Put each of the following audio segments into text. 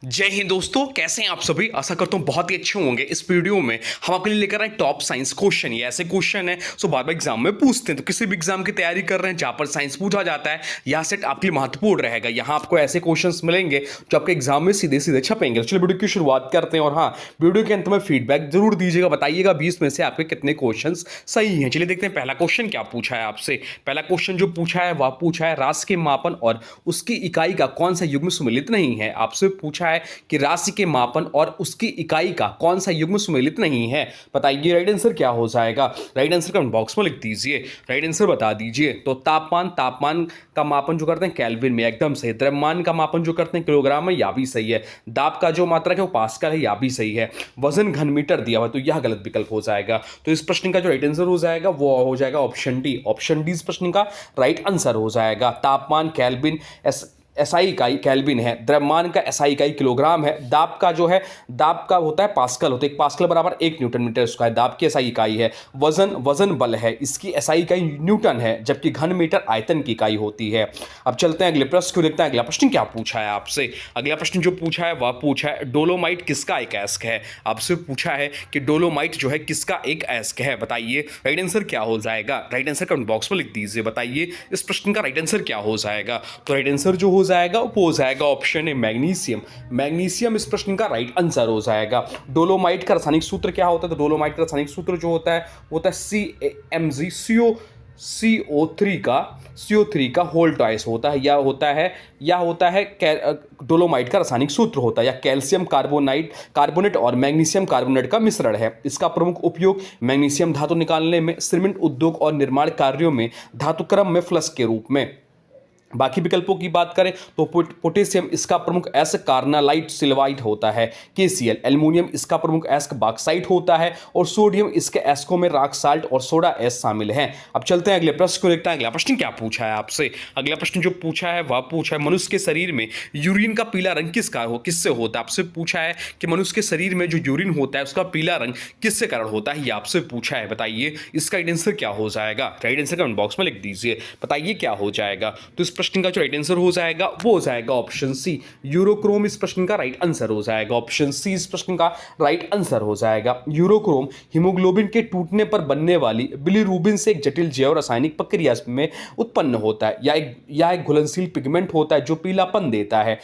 जय हिंद दोस्तों, कैसे हैं आप सभी। आशा करता हूं बहुत ही अच्छे होंगे। इस वीडियो में हम आपके लिए लेकर आए टॉप साइंस क्वेश्चन। ये ऐसे क्वेश्चन है जो बार बार एग्जाम में पूछते हैं, तो किसी भी एग्जाम की तैयारी कर रहे हैं जहां पर साइंस पूछा जाता है, यह सेट आपके लिए महत्वपूर्ण रहेगा। यहां आपको ऐसे क्वेश्चंस मिलेंगे जो आपके एग्जाम में सीधे सीधे छपेंगे। तो चलिए वीडियो की शुरुआत करते हैं। और हाँ, वीडियो के अंत में फीडबैक जरूर दीजिएगा, बताइएगा 20 में से आपके कितने क्वेश्चन सही हैं। चलिए देखते हैं पहला क्वेश्चन क्या पूछा है आपसे। पहला क्वेश्चन जो पूछा है वह पूछा है राशि के मापन और उसकी इकाई का कौन सा युग्म सम्मिलित नहीं है। आपसे पूछा है कि राशि के मापन और उसकी इकाई का कौन सा युग्म सम्मिलित नहीं है। बताइए राइट आंसर क्या हो जाएगा। राइट आंसर कमेंट बॉक्स में लिख दीजिए, राइट आंसर बता दीजिए। तो तापमान का मापन जो करते हैं केल्विन में, एकदम सही। द्रव्यमान का मापन जो करते हैं किलोग्राम में, या भी सही है। दाब का जो मात्रक है वो पास्कल है, या भी सही है। वजन घन मीटर दिया हुआ, तो यह गलत विकल्प हो जाएगा। तो इस प्रश्न का जो राइट आंसर हो जाएगा वो हो जाएगा ऑप्शन डी। ऑप्शन डी इस प्रश्न का राइट आंसर हो जाएगा। तापमान केल्विन, एसआई इकाई केल्विन है। द्रव्यमान का एसआई इकाई किलोग्राम है। दाब का जो है, दाब का होता है पास्कल होता है। एक पास्कल बराबर 1 न्यूटन मीटर स्क्वायर दाब की एसआई इकाई है। वजन बल है, इसकी एसआई इकाई न्यूटन है, जबकि घन मीटर आयतन की इकाई होती है। अब चलते हैं अगले प्रश्न को देखते हैं। अगला प्रश्न क्या पूछा है आपसे। अगला प्रश्न जो पूछा है वह पूछा है डोलोमाइट किसका एक अयस्क है। आपसे पूछा है कि डोलोमाइट जो है किसका एक अयस्क है। बताइए राइट आंसर क्या हो जाएगा। राइट आंसर कमेंट बॉक्स में लिख दीजिए, बताइए इस प्रश्न का राइट आंसर क्या हो जाएगा। तो राइट आंसर जो हो जाएगा वो हो जाएगा ऑप्शन ए मैग्नीशियम। मैग्नीशियम इस प्रश्न का राइट आंसर हो जाएगा। डोलोमाइट का रासायनिक सूत्र क्या होता है। तो डोलोमाइट का रासायनिक सूत्र जो होता है CaMgCO CO3 का होल ट्वाइस होता है, या होता है डोलोमाइट का रासायनिक सूत्र होता है, या कैल्शियम कार्बोनेट और मैग्नीशियम कार्बोनेट का मिश्रण है। इसका प्रमुख उपयोग मैग्नीशियम धातु निकालने में, सीमेंट उद्योग और निर्माण कार्यों में धातुक्रम में फ्लश के रूप में। बाकी विकल्पों की बात करें तो पोटेशियम इसका प्रमुख एस्क कार्नालाइट सिल्वाइट होता है KCl। एल्युमिनियम इसका प्रमुख एस्क बॉक्साइट होता है, और सोडियम इसके एस्कों में रॉक साल्ट और सोडा एस शामिल हैं। अब चलते हैं अगले प्रश्न को देखते हैं। अगला प्रश्न क्या पूछा है आपसे। अगला प्रश्न जो पूछा है वह पूछा है मनुष्य के शरीर में यूरिन का पीला रंग किससे होता है। आपसे पूछा है कि मनुष्य के शरीर में जो यूरिन होता है उसका पीला रंग किससे कारण होता है, ये आपसे पूछा है। बताइए इसका राइट आंसर क्या हो जाएगा। राइट आंसर कमेंट बॉक्स में लिख दीजिए, बताइए क्या हो जाएगा। तो इस प्रश्न का जो राइट आंसर हो जाएगा वो हो जाएगा ऑप्शन सी यूरोक्रोम। इस प्रश्न का राइट आंसर हो जाएगा ऑप्शन सी। इस प्रश्न का राइट आंसर हो जाएगा यूरोक्रोम। हीमोग्लोबिन के टूटने पर बनने वाली बिलीरुबिन से एक जटिल जैव रासायनिक प्रक्रिया में उत्पन्न होता है, या एक घुलनशील पिगमेंट होता है जो पीलापन देता है।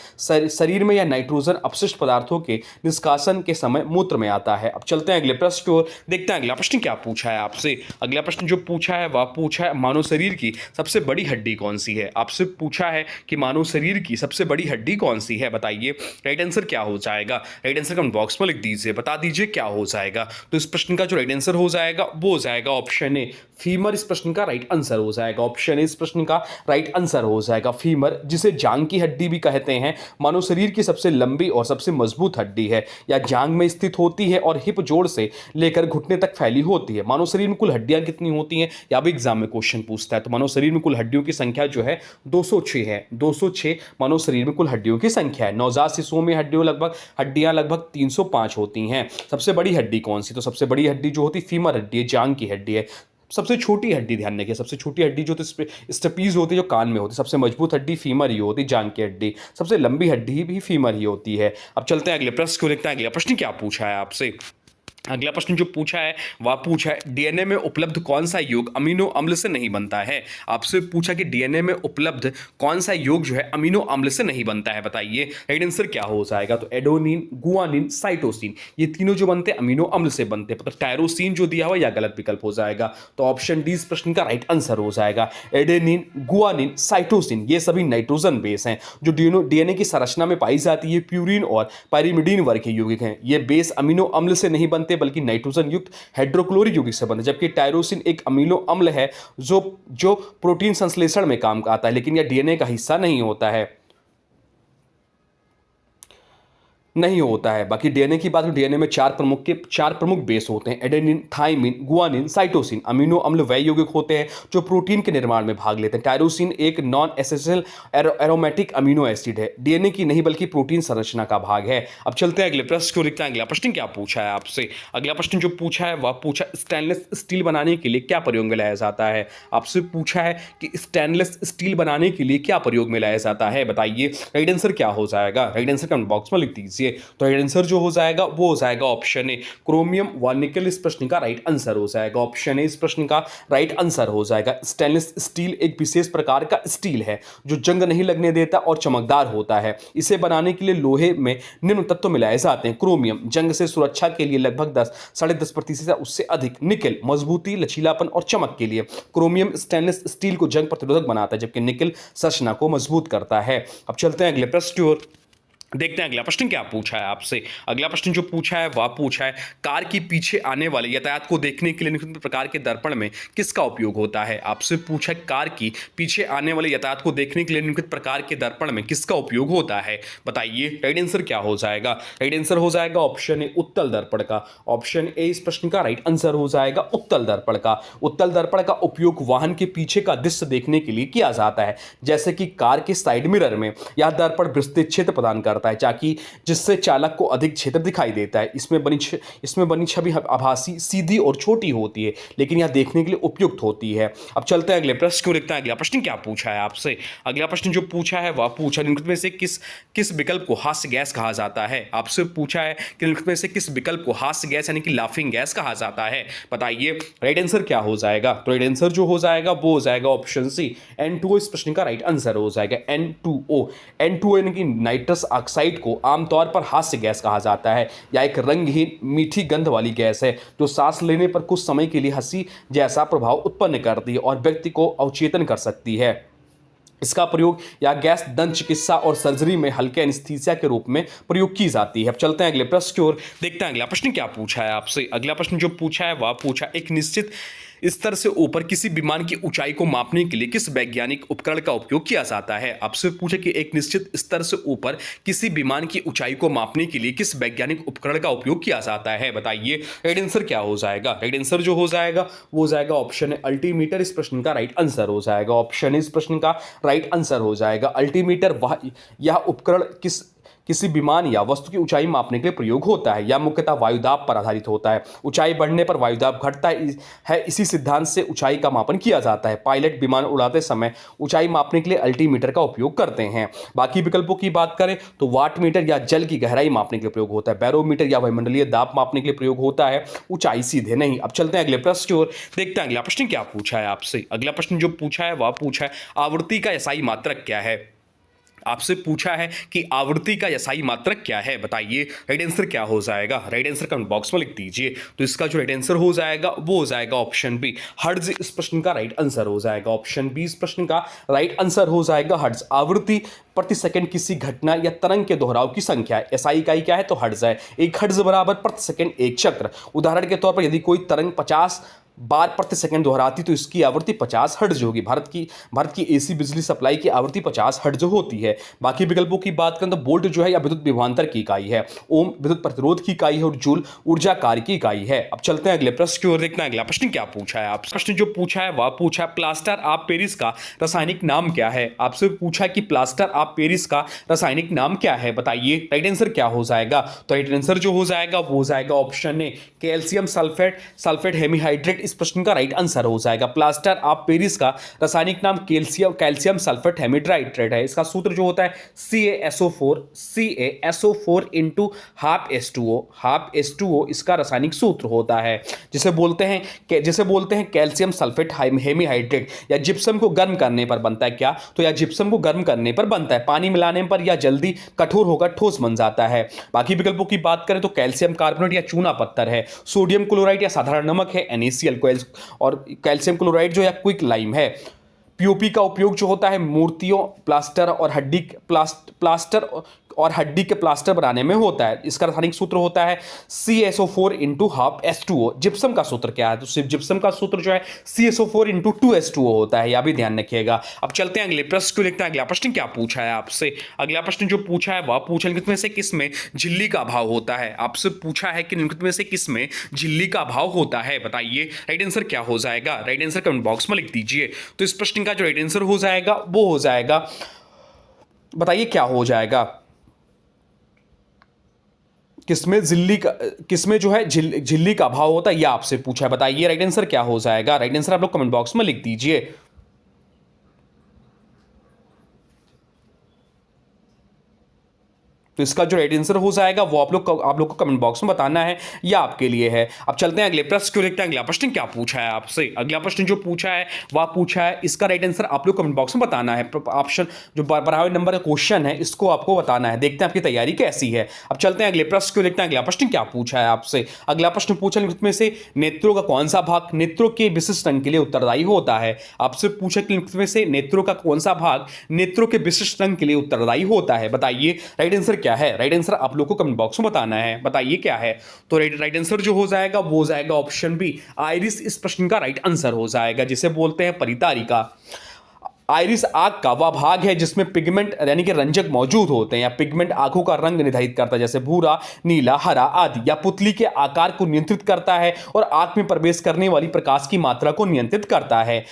शरीर में यह नाइट्रोजन अपशिष्ट पदार्थों के निष्कासन के समय मूत्र में आता है। अब चलते हैं अगले प्रश्न की ओर, देखते हैं अगला प्रश्न क्या पूछा है आपसे। अगला प्रश्न जो पूछा है वह पूछा है मानव शरीर की सबसे बड़ी हड्डी कौन सी है। आपसे पूछा है कि मानव शरीर की सबसे बड़ी हड्डी कौन सी है। बताइए राइट आंसर क्या हो जाएगा। राइट आंसर कमेंट बॉक्स में लिख दीजिए, बता दीजिए क्या हो जाएगा। तो इस प्रश्न का जो राइट आंसर हो जाएगा वो हो जाएगा ऑप्शन ए फीमर। इस प्रश्न का राइट आंसर हो जाएगा ऑप्शन ए। इस प्रश्न का राइट आंसर हो जाएगा फीमर, जिसे जांग की हड्डी भी कहते हैं। मानव शरीर की सबसे लंबी और सबसे मजबूत हड्डी है, या जांग में स्थित होती है और हिप जोड़ से लेकर घुटने तक फैली होती है। मानव शरीर में कुल हड्डियां कितनी होती हैं, या भी एग्जाम में क्वेश्चन पूछता है। तो मानव शरीर में कुल हड्डियों की संख्या जो है 206 है। 206 मानव शरीर में कुल हड्डियों की संख्या है। नवजात शिशुओं में हड्डियां लगभग 305 होती हैं। सबसे बड़ी हड्डी कौन सी। तो सबसे बड़ी हड्डी जो होती है फीमर हड्डी है, जांग की हड्डी है। सबसे छोटी हड्डी ध्यान रखिए, सबसे छोटी हड्डी जो स्टपीज होती है जो कान में होती है। सबसे मजबूत हड्डी फीमर ही होती है, जांग की हड्डी। सबसे लंबी हड्डी भी फीमर ही होती है। अब चलते हैं अगले प्रश्न को देखते हैं। अगला प्रश्न क्या पूछा है आपसे। अगला प्रश्न जो पूछा है वह पूछा है डीएनए में उपलब्ध कौन सा योग अमीनो अम्ल से नहीं बनता है। आपसे पूछा कि डीएनए में उपलब्ध कौन सा योग जो है अमीनो अम्ल से नहीं बनता है। बताइए राइट आंसर क्या हो जाएगा। तो एडेनिन, गुआनिन, साइटोसिन, ये तीनों जो बनते हैं अमीनो अम्ल से बनते हैं। मतलब टायरोसिन जो दिया हुआ या गलत विकल्प हो जाएगा। तो ऑप्शन डी इस प्रश्न का राइट आंसर हो जाएगा। एडेनिन, गुआनिन, साइटोसिन ये सभी नाइट्रोजन बेस हैं जो डीएनए की संरचना में पाई जाती है। प्यूरिन और पायरिमिडीन वर्ग के यौगिक हैं। ये बेस अमीनो अम्ल से नहीं बनते बल्कि नाइट्रोजन युक्त हाइड्रोक्लोरिक यौगिक से बनते हैं। जबकि टायरोसिन एक अमीनो अम्ल है जो प्रोटीन संश्लेषण में काम आता है, लेकिन यह डीएनए का हिस्सा नहीं होता है। नहीं होता है। बाकी डीएनए की बात करें, डीएनए में चार प्रमुख बेस होते हैं, adenine, thymine, guanine, cytosine. Amino अम्ल वह यौगिक होते हैं जो प्रोटीन के निर्माण में भाग लेते हैं। टायरोसिन एक non essential aromatic amino acid है, डीएनए की नहीं बल्कि प्रोटीन संरचना का भाग है। अब चलते हैं अगले प्रश्न को देखते हैं। अगला प्रश्न क्या पूछा है आपसे? अगला प्रश्न जो पूछा है वह पूछा स्टेनलेस स्टील बनाने के लिए क्या प्रयोग में लाया जाता है। आपसे पूछा है कि स्टेनलेस स्टील बनाने के लिए क्या प्रयोग में लाया जाता है, बताइए। राइट आंसर क्या हो जाएगा? राइट आंसर कमेंट बॉक्स में लिख दीजिए। तो राइट आंसर जो हो जाएगा वो हो जाएगा ऑप्शन ए, क्रोमियम व निकल इस प्रश्न का राइट आंसर हो जाएगा। ऑप्शन ए इस प्रश्न का राइट आंसर हो जाएगा। स्टेनलेस स्टील एक विशेष प्रकार का स्टील है जो जंग नहीं लगने देता और चमकदार होता है। इसे बनाने के लिए लोहे में निम्न तत्व मिलाए जाते हैं। क्रोमियम जंग से सुरक्षा के लिए लगभग 10-10.5% उससे अधिक। निकल मजबूती, लचीलापन और चमक के लिए। क्रोमियम स्टेनलेस स्टील को जंग प्रतिरोधक बनाता है जबकि निकल संरचना को मजबूत करता है। अब चलते हैं अगले प्रश्न की ओर, देखते हैं अगला प्रश्न क्या पूछा है आपसे। अगला प्रश्न जो पूछा है वह पूछा है कार की पीछे आने वाले यातायात को देखने के लिए निम्नलिखित प्रकार के दर्पण में किसका उपयोग होता है। आपसे पूछा है कार की पीछे आने वाले यातायात को देखने के लिए निम्नलिखित प्रकार के दर्पण में किसका उपयोग होता है, बताइए। राइट आंसर क्या हो जाएगा? राइट आंसर हो जाएगा ऑप्शन ए, उत्तल दर्पण का। ऑप्शन ए इस प्रश्न का राइट आंसर हो जाएगा उत्तल दर्पण का। उत्तल दर्पण का उपयोग वाहन के पीछे का दृश्य देखने के लिए किया जाता है, जैसे कि कार के साइड मिरर में। यह दर्पण विस्तृत क्षेत्र प्रदान करता है ताकि जिससे चालक को अधिक क्षेत्र दिखाई देता है। इसमें बनी छवि आभासी, सीधी और छोटी होती है, लेकिन यह देखने के लिए उपयुक्त होती है। अब चलते हैं अगले प्रश्न को देखते हैं। अगला प्रश्न क्या पूछा है आपसे? अगला प्रश्न जो पूछा है वह पूछा निम्नलिखित में से किस विकल्प को हास्य गैस कहा जाता है। आपसे पूछा है कि निम्नलिखित में से किस विकल्प को हास्य गैस यानी कि लाफिंग गैस कहा जाता है, बताइए। राइट आंसर क्या हो जाएगा? तो राइट आंसर जो हो जाएगा वो हो जाएगा ऑप्शन सी, N2O इस प्रश्न का राइट आंसर हो जाएगा। N2O यानी कि नाइट्रस ऑक्साइड को आमतौर पर हास्य गैस कहा जाता है। यह एक रंगहीन मीठी गंध वाली गैस है जो सांस लेने पर कुछ समय के लिए हंसी जैसा प्रभाव उत्पन्न करती है और व्यक्ति को अवचेतन कर सकती है। इसका प्रयोग या गैस दंत चिकित्सा और सर्जरी में हल्के एनेस्थीसिया के रूप में प्रयोग की जाती है। अब चलते हैं अगले प्रश्न की ओर, देखते हैं अगला प्रश्न क्या पूछा है आपसे। अगला प्रश्न जो पूछा है वह पूछा एक निश्चित स्तर से ऊपर किसी विमान की ऊंचाई को मापने के लिए किस वैज्ञानिक उपकरण का उपयोग किया जाता है। आपसे पूछे कि एक निश्चित स्तर से ऊपर किसी विमान की ऊंचाई को मापने के लिए किस वैज्ञानिक उपकरण का उपयोग किया जाता है, बताइए। राइट आंसर क्या हो जाएगा? राइट आंसर जो हो जाएगा वो हो जाएगा ऑप्शन है अल्टीमीटर इस प्रश्न का राइट आंसर हो जाएगा। ऑप्शन इस प्रश्न का राइट आंसर हो जाएगा अल्टीमीटर। यह उपकरण किसी विमान या वस्तु की ऊंचाई मापने के लिए प्रयोग होता है। यह मुख्यतः वायुदाब पर आधारित होता है। ऊंचाई बढ़ने पर वायुदाब घटता है, इसी सिद्धांत से ऊंचाई का मापन किया जाता है। पायलट विमान उड़ाते समय ऊंचाई मापने के लिए अल्टीमीटर का उपयोग करते हैं। बाकी विकल्पों की बात करें तो वाट मीटर या जल की गहराई मापने के लिए प्रयोग होता है। बैरोमीटर या वायुमंडलीय दाब मापने के लिए प्रयोग होता है, ऊंचाई सीधे नहीं। अब चलते हैं अगले प्रश्न की ओर, देखते हैं अगला प्रश्न क्या पूछा है आपसे। अगला प्रश्न जो पूछा है वह पूछा है आवृत्ति का एसआई मात्रक क्या है। आपसे पूछा है कि आवृत्ति का एसआई मात्रक क्या है, बताइए। राइट आंसर क्या हो जाएगा? राइट आंसर कमेंट बॉक्स में लिख दीजिए। तो इसका जो राइट आंसर हो जाएगा वो हो जाएगा ऑप्शन बी, हर्ट्ज इस प्रश्न का राइट आंसर हो जाएगा। ऑप्शन बी इस प्रश्न का राइट आंसर हो जाएगा हर्ट्ज। आवृत्ति प्रति सेकंड किसी घटना या तरंग के दोहराव की संख्या है। एसआई इकाई क्या है? तो हर्ट्ज है। एक हर्ट्ज बराबर प्रति सेकंड एक चक्र। उदाहरण के तौर पर यदि कोई तरंग 50 बार प्रति सेकंड दोहराती तो इसकी आवृत्ति 50 हर्ट्ज होगी। भारत की एसी बिजली सप्लाई की आवृत्ति 50 हर्ट्ज होती है। बाकी विकल्पों की बात करें तो वोल्ट जो है या विद्युत विभवांतर की इकाई है, ओम विद्युत प्रतिरोध की इकाई है और जूल ऊर्जा कार्य की इकाई है। अब चलते हैं अगले प्रश्न की ओर, देखना है अगला प्रश्न क्या पूछा है। आप प्रश्न जो पूछा है वह पूछा है प्लास्टर ऑफ पेरिस का रासायनिक नाम क्या है। आपसे पूछा कि प्लास्टर ऑफ पेरिस का रासायनिक नाम क्या है, बताइए। राइट आंसर क्या हो जाएगा? तो राइट आंसर जो हो जाएगा वो हो जाएगा option A, calcium sulphate hemihydrate इस प्रश्न का राइट आंसर हो जाएगा। प्लास्टर ऑफ पेरिस का रासायनिक नाम कैल्शियम सल्फेट हेमीहाइड्रेट है। इसका सूत्र जो होता है CaSO4 इंटू हाफ H2O इसका रासायनिक सूत्र होता है, जिसे बोलते हैं कैल्शियम सल्फेट हेमीहाइड्रेट। या जिप्सम को गर्म करने पर बनता है क्या? तो या जिप्सम को गर्म करने पर बनता है, पानी मिलाने पर या जल्दी कठोर होकर ठोस बन जाता है। बाकी विकल्पों की बात करें तो कैल्शियम कार्बोनेट या चूना पत्थर है, सोडियम क्लोराइड या साधारण नमक है, NaCl और कैल्शियम क्लोराइड जो या क्विक लाइम है। पीओपी का उपयोग जो होता है मूर्तियों, प्लास्टर और हड्डी के प्लास्टर बनाने में होता है। इसका रासायनिक सूत्र होता है CaSO4 into half H2O। Gypsum का सूत्र क्या है? तो सिर्फ जिप्सम का सूत्र जो है CaSO4 इंटू 2H2O होता है, यह भी ध्यान रखिएगा। अब चलते हैं अगले प्रश्न को देखते हैं। अगला प्रश्न क्या पूछा है आपसे? अगला प्रश्न जो पूछा है वह पूछा निम्नलिखित में से किसमें झिल्ली का अभाव होता है? आपसे पूछा है कि निम्नलिखित में से किसमें झिल्ली का अभाव होता है, बताइए राइट आंसर क्या हो जाएगा? राइट आंसर कमेंट बॉक्स में लिख दीजिए। तो इस प्रश्न का जो राइट आंसर हो जाएगा वो हो जाएगा, बताइए क्या हो जाएगा? किसमें जो है झिल्ली का अभाव होता है, यह आपसे पूछा है, बताइए राइट आंसर क्या हो जाएगा? राइट आंसर आप लोग कमेंट बॉक्स में लिख दीजिए। तो इसका जो राइट आंसर हो जाएगा वो आप लोग को कमेंट बॉक्स में बताना है, या आपके लिए है। अब चलते हैं अगले प्रश्न को देखते हैं। अगला प्रश्न क्या पूछा है आपसे? अगला प्रश्न जो पूछा है वह पूछा है, इसका राइट आंसर आप लोग कमेंट बॉक्स में बताना है। ऑप्शन जो बराबर नंबर का क्वेश्चन है इसको आपको बताना है। देखते हैं आपकी तैयारी कैसी है। अब चलते हैं अगले प्रश्न को देखते हैं। अगला प्रश्न क्या पूछा है आपसे? अगला प्रश्न पूछा निम्नलिखित में से नेत्रों का कौन सा भाग नेत्रों के विशिष्ट रंग के लिए उत्तरदायी होता है? आपसे पूछा कि निम्नलिखित में से नेत्रों का कौन सा भाग नेत्रों के विशिष्ट रंग के लिए उत्तरदायी होता है, बताइए राइट आंसर क्या है? राइट आंसर आप लोग को कमेंट बॉक्स में बताना है, बताइए क्या है? तो राइट आंसर जो हो जाएगा वो हो जाएगा ऑप्शन बी, आइरिस इस प्रश्न का राइट आंसर हो जाएगा, जिसे बोलते हैं परितारिका। आइरिस आंख का वह भाग है जिसमें पिगमेंट यानी कि रंजक मौजूद होते हैं, या पिगमेंट आंखों का रंग निर्धारित करता है, जैसे भूरा, नीला, हरा आदि, या पुतली के आकार को नियंत्रित करता है और आंख में प्रवेश करने वाली प्रकाश की मात्रा को नियंत्रित करता है।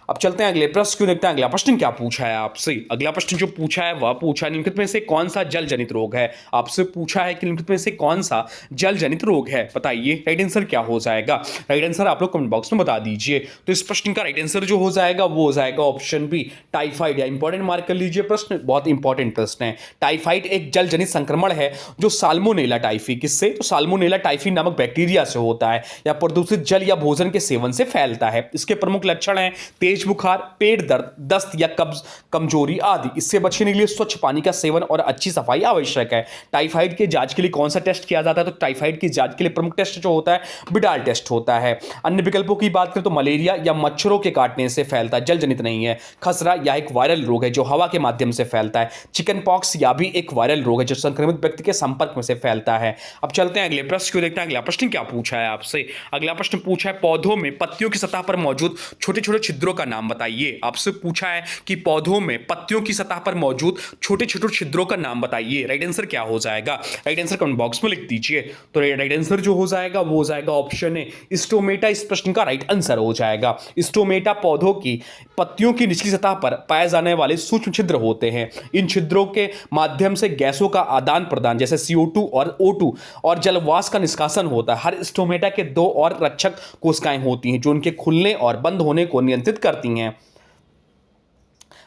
अब चलते हैं अगले प्रश्न को देखते हैं। अगला प्रश्न क्या पूछा है आपसे? अगला प्रश्न जो पूछा है वह पूछा है निम्नलिखित में से कौन सा जल जनित रोग है? आपसे पूछा है कि निम्नलिखित में से कौन सा जल जनित रोग है, बताइए राइट आंसर क्या हो जाएगा? राइट आंसर आप लोग कमेंट बॉक्स में बता दीजिए। तो इस प्रश्न का राइट आंसर जो हो जाएगा वो हो जाएगा ऑप्शन बी, टाइफाइड। या इंपॉर्टेंट मार्क कर लीजिए, प्रश्न बहुत इंपॉर्टेंट प्रश्न है। टाइफाइड एक जल जनित संक्रमण है जो साल्मोनेला टाइफी, किससे? तो साल्मोनेला टाइफी नामक बैक्टीरिया से होता है, या प्रदूषित जल या भोजन के सेवन से फैलता है। इसके प्रमुख लक्षण हैं तेज बुखार, पेट दर्द, दस्त या कब्ज, कमजोरी आदि। इससे बचने के लिए स्वच्छ पानी का सेवन और अच्छी सफाई आवश्यक है। टाइफाइड के जांच के लिए कौन सा टेस्ट किया जाता है? तो टाइफाइड की जांच के लिए प्रमुख टेस्ट जो होता है बिडाल टेस्ट होता है। अन्य विकल्पों की बात करें तो मलेरिया या मच्छरों के काटने से फैलता है, जल जनित नहीं है। खसरा या एक वायरल रोग है जो हवा के माध्यम से फैलता है। चिकन पॉक्स या भी एक वायरल रोग है जो संक्रमित व्यक्ति के संपर्क में से फैलता है। अब चलते हैं अगले प्रश्न को देखते हैं। अगला प्रश्न क्या पूछा है आपसे? अगला प्रश्न पूछा है पौधों में पत्तियों की सतह पर मौजूद छोटे छोटे छिद्रों का नाम बताइए। आपसे पूछा है कि पौधों में पत्तियों की सतह पर मौजूद छोटे छोटे छिद्रों का नाम बताइए, राइट आंसर क्या हो जाएगा? राइट आंसर कमेंट बॉक्स में लिख दीजिए। तो राइट आंसर जो हो जाएगा वो हो जाएगा ऑप्शन ए, स्टोमेटा इस प्रश्न का राइट आंसर हो जाएगा। स्टोमेटा पौधों की पत्तियों की निचली सतह पर पाए जाने वाले सूक्ष्म छिद्र होते हैं। इन छिद्रों के माध्यम से गैसों का आदान प्रदान जैसे CO2 और O2 और जलवाष्प का निष्कासन होता है। हर स्टोमेटा के दो और रक्षक कोशिकाएं होती हैं जो उनके खुलने और बंद होने को नियंत्रित करती हैं।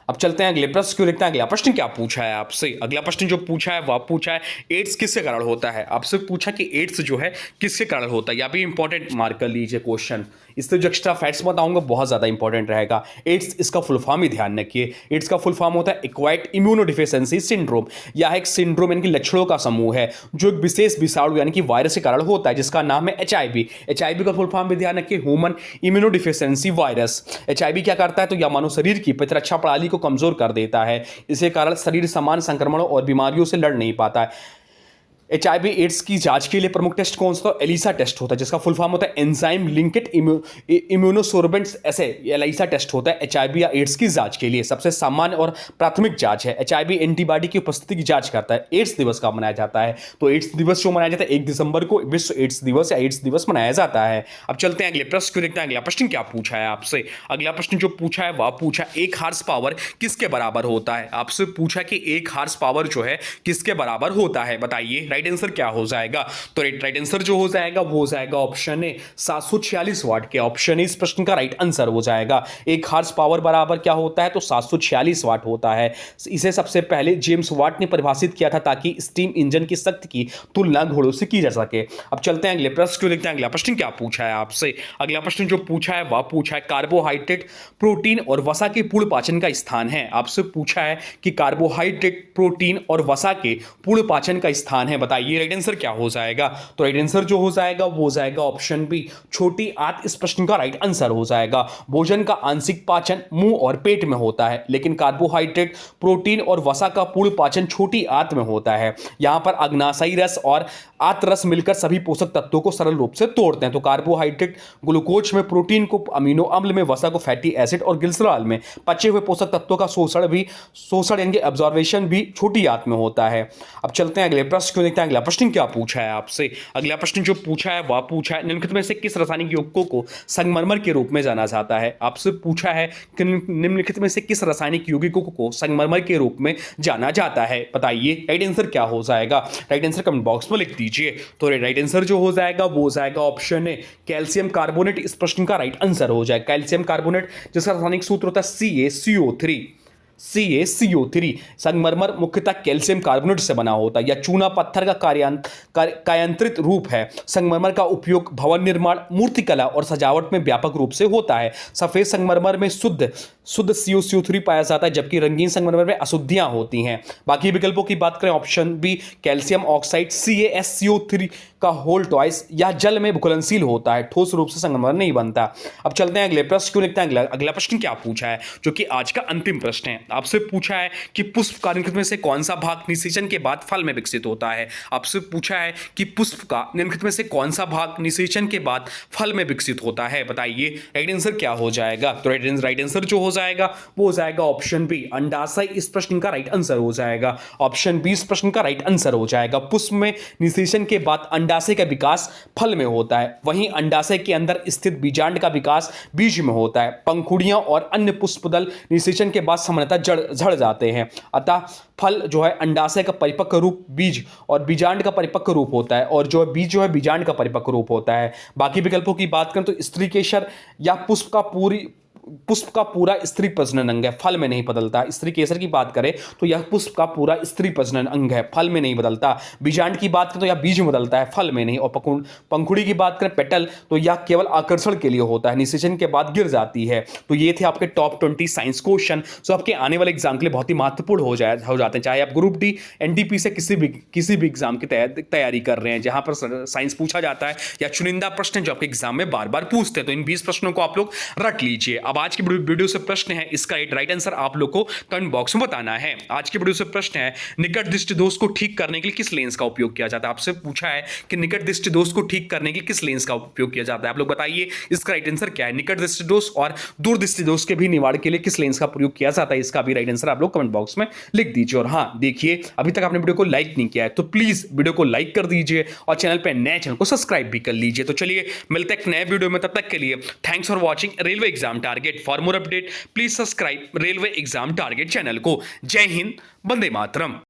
अब चलते हैं अगले प्रश्न को देखते हैं। अगला प्रश्न क्या पूछा है आपसे? अगला प्रश्न जो पूछा है वह पूछा है एड्स किसके कारण होता है? आपसे पूछा कि एड्स जो है किसके कारण होता है, या भी इंपॉर्टेंट मार्क कर लीजिए क्वेश्चन। इससे जो एक्स्ट्रा फैक्ट्स बताऊंगा बहुत ज़्यादा इंपॉर्टेंट रहेगा। एड्स इसका फुल फॉर्म ही ध्यान रखिए। एड्स का फुल फॉर्म होता है एक्वायर्ड इम्यूनोडिफिशियेंसी सिंड्रोम। यह एक सिंड्रोम यानी कि लक्षणों का समूह है जो एक विशेष विषाणु यानी कि वायरस के कारण होता है, जिसका नाम है HIV। HIV का फुल फॉर्म भी ध्यान रखिए, ह्यूमन इम्यूनोडिफिशियेंसी वायरस। HIV क्या करता है? तो यह मानव शरीर की प्रतिरक्षा प्रणाली को कमजोर कर देता है। इसी कारण शरीर सामान्य संक्रमणों और बीमारियों से लड़ नहीं पाता है। HIV एड्स की जांच के लिए प्रमुख टेस्ट कौन सा? एलिसा टेस्ट होता है, जिसका फुल फॉर्म होता है एंजाइम लिंक्ड इम्यूनोसोर्बेंट्स, ऐसे एलिसा टेस्ट होता है HIV या एड्स की जांच के लिए। सबसे सामान्य और प्राथमिक जांच है। HIV एंटीबॉडी की उपस्थिति की जांच करता है। एड्स दिवस का मनाया जाता है, तो एड्स दिवस जो मनाया जाता है 1 दिसंबर को विश्व एड्स दिवस या एड्स दिवस मनाया जाता है। अब चलते हैं अगले प्रश्न को देखते हैं। अगला प्रश्न क्या पूछा है आपसे? अगला प्रश्न जो पूछा है वह पूछा 1 हार्स पावर किसके बराबर होता है? आपसे पूछा कि 1 हार्स पावर जो है किसके बराबर होता है, बताइए राइट आंसर क्या हो जाएगा? तो राइट आंसर जो हो जाएगा वो हो जाएगा ऑप्शन ए, 746 वाट के। ऑप्शन ए इस प्रश्न का राइट आंसर हो जाएगा। 1 हार्स पावर बराबर क्या होता है? तो 746 वाट होता है। इसे सबसे पहले जेम्स वाट ने परिभाषित किया था ताकि स्टीम इंजन की शक्ति की तुलना घोड़ों से की जा सके। अब चलते हैं अगले प्रश्न को देखते हैं। अगला प्रश्न क्या पूछा है आपसे? अगला प्रश्न जो पूछा है वह पूछा है कार्बोहाइड्रेट, प्रोटीन और वसा के पूर्ण पाचन का स्थान है। आपसे पूछा है कि कार्बोहाइड्रेट, प्रोटीन और वसा के पूर्ण पाचन का स्थान है, बताइए राइट आंसर क्या हो जाएगा। तो राइट आंसर जो हो जाएगा वो हो जाएगा ऑप्शन बी, छोटी आंत इस प्रश्न का राइट आंसर हो जाएगा। भोजन का आंशिक पाचन मुंह और पेट में होता है, लेकिन कार्बोहाइड्रेट, प्रोटीन और वसा का पूर्ण पाचन छोटी आंत में होता है। यहां पर अग्नाशयी रस और आंत रस मिलकर सभी पोषक तत्वों को सरल रूप से तोड़ते हैं। तो कार्बोहाइड्रेट ग्लूकोज में, प्रोटीन को अमीनो अम्ल में, वसा को फैटी एसिड और ग्लिसरॉल में, पचे हुए पोषक तत्वों का शोषण यानी एब्जॉर्वेशन भी छोटी आंत में होता है। अब चलते हैं अगले प्रश्न को देखते हैं। अगला प्रश्न क्या पूछा है आपसे। अगला प्रश्न जो पूछा है वह पूछा है, निम्नलिखित में से किस रासायनिक यौगिकों को संगमरमर के रूप में जाना जाता है। आपसे पूछा है कि निम्नलिखित में से किस रासायनिक यौगिकों को संगमरमर के रूप में जाना जाता है। बताइए राइट आंसर क्या हो जाएगा। राइट आंसर कमेंट बॉक्स में लिख दीजिए। तो राइट आंसर जो हो जाएगा वो हो जाएगा ऑप्शन ए, कैल्शियम कार्बोनेट इस प्रश्न का राइट आंसर हो जाएगा। कैल्शियम कार्बोनेट जिसका रासायनिक सूत्र होता है CaCO3। CaCO3 संगमरमर मुख्यतः कैल्शियम कार्बोनेट से बना होता है। यह चूना पत्थर का कायांतरित रूप है। संगमरमर का उपयोग भवन निर्माण, मूर्तिकला और सजावट में व्यापक रूप से होता है। सफेद संगमरमर में शुद्ध CaCO3 पाया जाता है, जबकि रंगीन संगमरमर में अशुद्धियां होती हैं। बाकी विकल्पों की बात करें, option B calcium oxide CaSCO3 का होल ट्वाइस, यह जल में घुलनशील होता है, ठोस रूप से संगमरमर नहीं बनता। अब चलते हैं अगले प्रश्न को देखते हैं। अगला प्रश्न क्या पूछा है, जो कि आज का अंतिम प्रश्न है। आपसे पूछा है कि पुष्प का निम्नलिखित में से कौन सा भाग निषेचन के बाद फल में विकसित होता है। आपसे पूछा है कि पुष्प का निम्नलिखित में से कौन सा भाग निषेचन के बाद फल में विकसित होता है। बताइए राइट आंसर क्या हो जाएगा। तो राइट आंसर जो हो जाएगा वो हो जाएगा ऑप्शन बी, अंडाशय इस प्रश्न का राइट आंसर हो जाएगा। ऑप्शन बी इस प्रश्न का राइट आंसर हो जाएगा। पुष्प में निषेचन के बाद अंडाशय का विकास फल में होता है, वहीं अंडाशय के अंदर स्थित बीजांड का विकास बीज में होता है। पंखुड़ियां और अन्य पुष्पदल निषेचन के बाद सामान्यतः झड़ जाते हैं। अतः फल जो है अंडाशय का परिपक्व रूप बीज और बीजांड का परिपक्व रूप होता है, और जो बीज जो है बीजांड का परिपक्व रूप होता है। बाकी विकल्पों की बात करें तो स्त्री केसर या पुष्प का पूरा स्त्री प्रजनन अंग है, फल में नहीं बदलता। स्त्री केसर की बात करें तो यह पुष्प का पूरा स्त्री प्रजनन अंग है, फल में नहीं बदलता। बीजांड की बात करें तो यह बीज में बदलता है, फल में नहीं। और पंखुड़ी की बात करें पेटल, तो यह केवल आकर्षण के लिए होता है, निषेचन के बाद गिर जाती है। तो ये थे आपके टॉप 20 साइंस क्वेश्चन जो आपके आने वाले एग्जाम के लिए बहुत ही महत्वपूर्ण हो जाते हैं। चाहे आप ग्रुप डी, एनडीपी से किसी भी एग्जाम की तैयारी कर रहे हैं जहां पर साइंस पूछा जाता है, या चुनिंदा प्रश्न जो आपके एग्जाम में बार बार पूछते हैं, तो इन 20 प्रश्नों को आप लोग रख लीजिए। अब आज की वीडियो से प्रश्न है, इसका राइट आंसर आप लोग को कमेंट बॉक्स में बताना है। आज की वीडियो से प्रश्न है, निकट दृष्टि दोष को ठीक करने के लिए किस लेंस का उपयोग किया जाता है। आपसे पूछा है कि निकट दृष्टि दोष को ठीक करने के लिए किस लेंस का उपयोग किया जाता है। आप लोग बताइए इसका राइट आंसर क्या है। निकट दृष्टि दोष और दूर दृष्टि दोष के भी निवारण के लिए किस लेंस का प्रयोग किया जाता है, इसका भी राइट आंसर आप लोग कमेंट बॉक्स में लिख दीजिए। और हाँ देखिए, अभी तक आपने वीडियो को लाइक नहीं किया है तो प्लीज वीडियो को लाइक कर दीजिए, और चैनल पर नए चैनल को सब्सक्राइब भी कर लीजिए। तो चलिए मिलते हैं एक नए वीडियो में, तब तक के लिए thanks for watching railway exam target. For more update please subscribe railway exam target channel को। जय हिंद, वंदे मातरम।